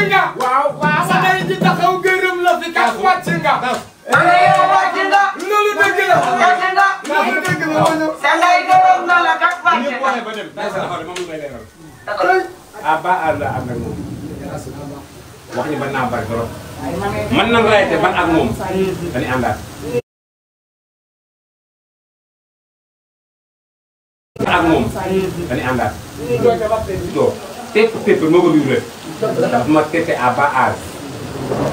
nga. waaw waaw sa ndey ji taxaw gërëm la fi kat wàcc nga. wàcc nga. loolu dëgg la. wàcc nga. loolu dëgg la ma ñëw. sa ndey gërëm na la kat wàcc nga. ñëpp waxee ba dem day sa xol moom ngay leeral. ah ba àll la ànd ak moom. wax ñu ban naa bari trop. mën nañ rayete ban ak moom. dañuy àndaat. ak moom dañuy àndaat. doo tepp moo ko biir rek. dafa ma tette à bas âge.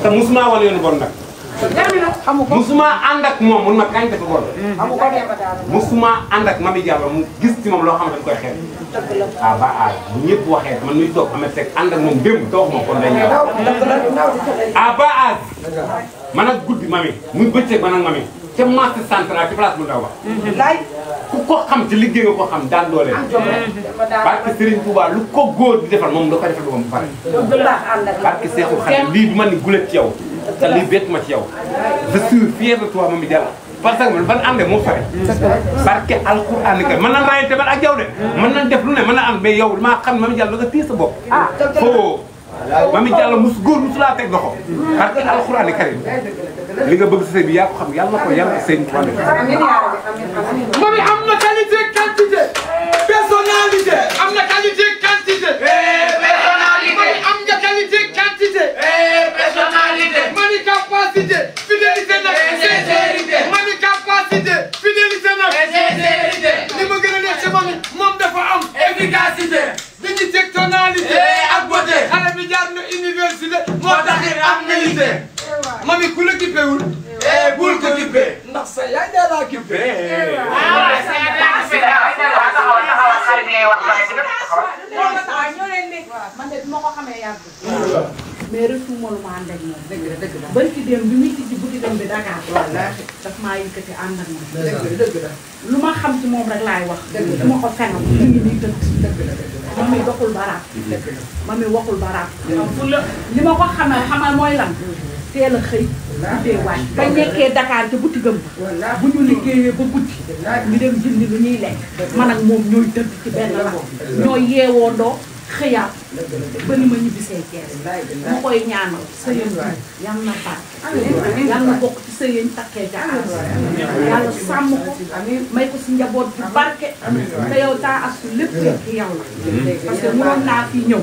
te musuma wane yoonu bon nag. musuma ànd ak moom mun ma kañ dafa bon. musuma ànd ak Mami Diallo mu gis ci moom loo xam ne dañ koy xeeb. à bas âge bu ñëpp waxee man muy toog amee fekk ànd ak moom démb te wax ma kon day ñëw. à bas âge man ak guddi Mami muy bëccëg man ak Mami ca marché central ci place bu ndaw ba. ku ko xam ci liggéey nga ko xam daan doole. parce que Serigne Touba lu ko góor di defal moom da koy defal moom bu pare. parce que Seexul Xadiim lii du ma ni gulet ci yow. te lii bett ma ci yow. je suis fier de toi Mami Diallo. parce que man ban àndee moo fare. parce que alxuraan ni kay mën nañ rayante man ak yow de. mën nañ def lu ne mën na am mais yow maa xam Mami Diallo da nga téye sa bopp. foo Mami Diallo góor musu laa teg loxo. parce que alxuraan ni karim li nga bëgg sa sëy bi yaa ko xam yàlla na ko yàlla sëñ Tuubaa def. Mami am na qualité quantité. personnalité. am na qualité quantité. personnalité. am nga qualité quantité. personnalité. Mami capacité. fidélité nag. sincérité. Mami capacité. fidélité nag. sincérité. li ma gën a neex ci Mami moom dafa am. efficacité. dignité tonalité. ak beauté. xale bi jaar na université. moo tax am qualité. Mami ku la kippewul. bul ko kippee. ndax sa yaay daa laa kippee. waaw sa yaay daa kippee. taxawal xarit yi wax ba man de bi ma ko xamee yàgg. mais retour ma lu ma ànd ak moom. dëgg la dëgg la bari ci démb bi muy tijji boutique am bi Dakar. wallaahi daf maa yëkkati ànd ak moom. dëgg la lu ma xam ci moom rek laay wax. dëgg la du ma ko fenal. ñu ngi nii dëkk. dëgg la Mami doxul baraat. dëgg la Mami waxul baraat. li ma ko xamal mooy lan. teel a xëy. guddee waay ba nekkee Dakar ca boutique am bu ñu liggéeyee ba guddi ñu dem jëndi lu ñuy lekk. man ak moom ñooy dëkk ci benn la ñooy yeewoondoo xëyaat ba ni ma ñibbisee Thiès ma koy ñaanal sëyam bi yal na baax yal na bokk ci sëyam takkee ca yàlla sàmm ko may ko si njaboot bu barke te yow taa asu lépp ci yow la parce que mënoon naa fi ñëw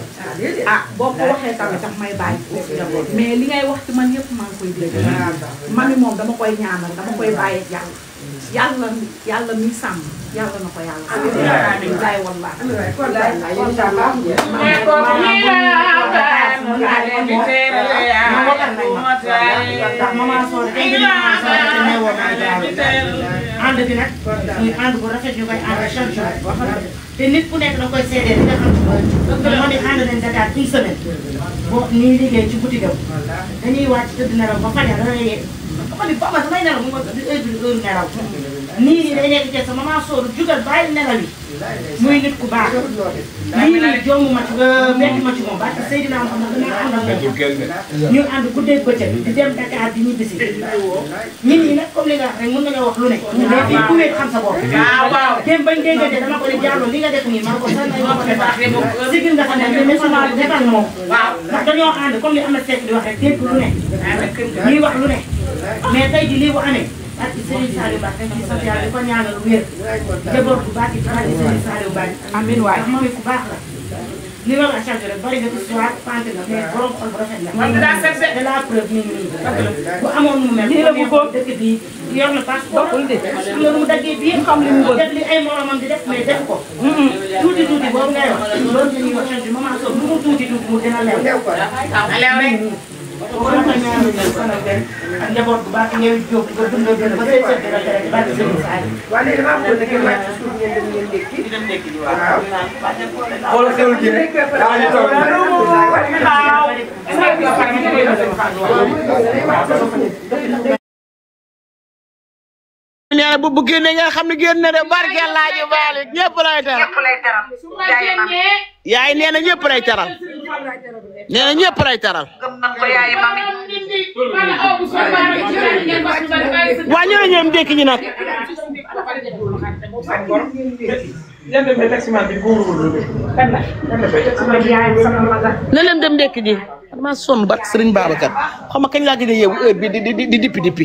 ah boo ko waxee tamit tax may bàyyi foofu njaboot mais li ngay wax ci man yëpp maa ngi koy dégg Mami moom dama koy ñaanal dama koy bàyyi yàlla yàlla mi sàmm yàlla na ko yàlla amiin laay wallaahi ànd bi nag muy ànd bu rafet ñu koy ànd chaque jour te nit ku nekk da koy seedee li nga xam ne moo di ànd nañ Dakar une semaine boo nii liggéey ci boutique am dañuy wàcc tëdd nelaw ba fajar dana yee xam ni ba ma damay nelaw mu di heure nelaw nii nii day nekk ci sa maman Sow jugal bàyyi nelaw yi muy nit ku baax lii nii jomb ma ci metti ma ci moom parce que Seydina Mouhamed dañoo ànd ak moom ñu ànd guddeeg bëccëg di dem Dakar di ñibbisi nit ñi nag comme li nga wax rek mën nañoo wax lu ne mais fii ku nekk xam sa bopp waaw dem bañ déggante dama ko ne Diallo li nga def nii man ko sax nañ ma ko defar sigil nga fa ne mais mosuma defal moom waaw ndax dañoo ànd comme li am na seet di wax rek dégg lu ne ñuy wax lu ne mais tey ji lii bu amee ak Serigne Saliou Ba dañ ci sant yàlla di ko ñaanal wér jaboot bu baax ci barke Serigne Saliou Ba amiin waay moom ku baax la li ma la chaque rek bari na histoire pante na mais borom xol bu rafet la man daa set de la preuve ni nii bu amoon mu mel ni la bu ko dëkk bi yor na passeport am na lu mu daggee bi xam li mu def li ay moromam di def mais def ko tuuti tuuti boobu ngay wax loolu la ñuy wax chaque moment so lu mu tuuti tuuti mu dina leew ko leew rek kon ko ñaanal leen sonal leen ak njaboot bu baax ñëw jóg ba dundal leen ba say sët dina tere ba Serigne Saliou wala dama am ko ngeen wàcc suuf ngeen dem ngeen ndékki di dem ndékki waaw xoolal xewul ji rek daa ñu toog nee na bu génnee nga xam ne génn na de barke Laaji Baalik ñëpp lay teral yaay nee na ñëpp lay teral nee na ñëpp lay teral waa ñoo ñoom ndékki ñi nag na leen dem ndékki ji damaa sonn ba Serigne Babacar xam nga kañ laa gëj a yeewu heure bi di dippi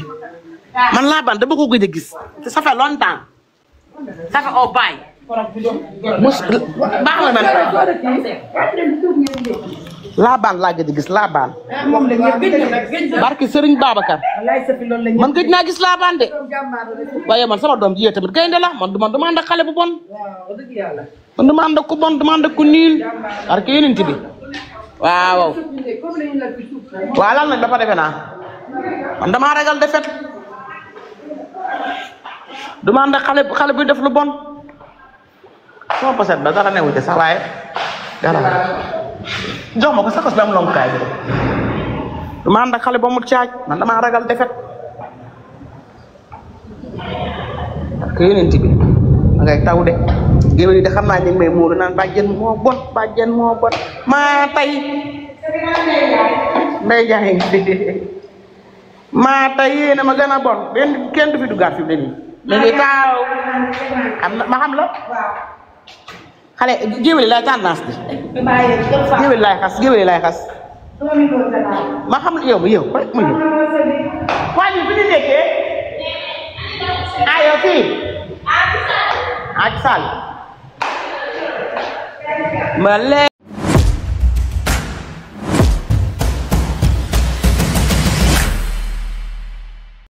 man laa ban dama ko gëj a gis te ça fait longtemps ça fait au bail mos baax la man laa baan laa gëj a gis laa baan barki Serigne Babacar man gëj naa gis laa baan de waaye man sama doom ji tamit gaynde la man duma ànd ak xale bu bon man dama ànd ak ku bon dama ànd ak ku niil barki yeneen bi waaw waaw lan nag dafa defe naa man damaa ragal defet duma ànd ak xale bu def lu bon sama poset ba dara newu ci sax waaye dara jox ma ko sax bi am lonkaay bi duma ànd ak xale ba mu caaj man damaa ragal defet ak yeneen bi ma ngay taw de géwél yi de xam naa ñu ngi may muuru naan bàjjen moo bon maa tey ndey jaay maa tey yéena ma gën a bon kenn du fi duggaat fi mu ne nii da ngay taaw xam na ma xam la xale géwél yi laay tendance bi géwél yi laay xas ma xam yow ma ñëw waa ñu fi ñu nekkee ayo fii ak sal ma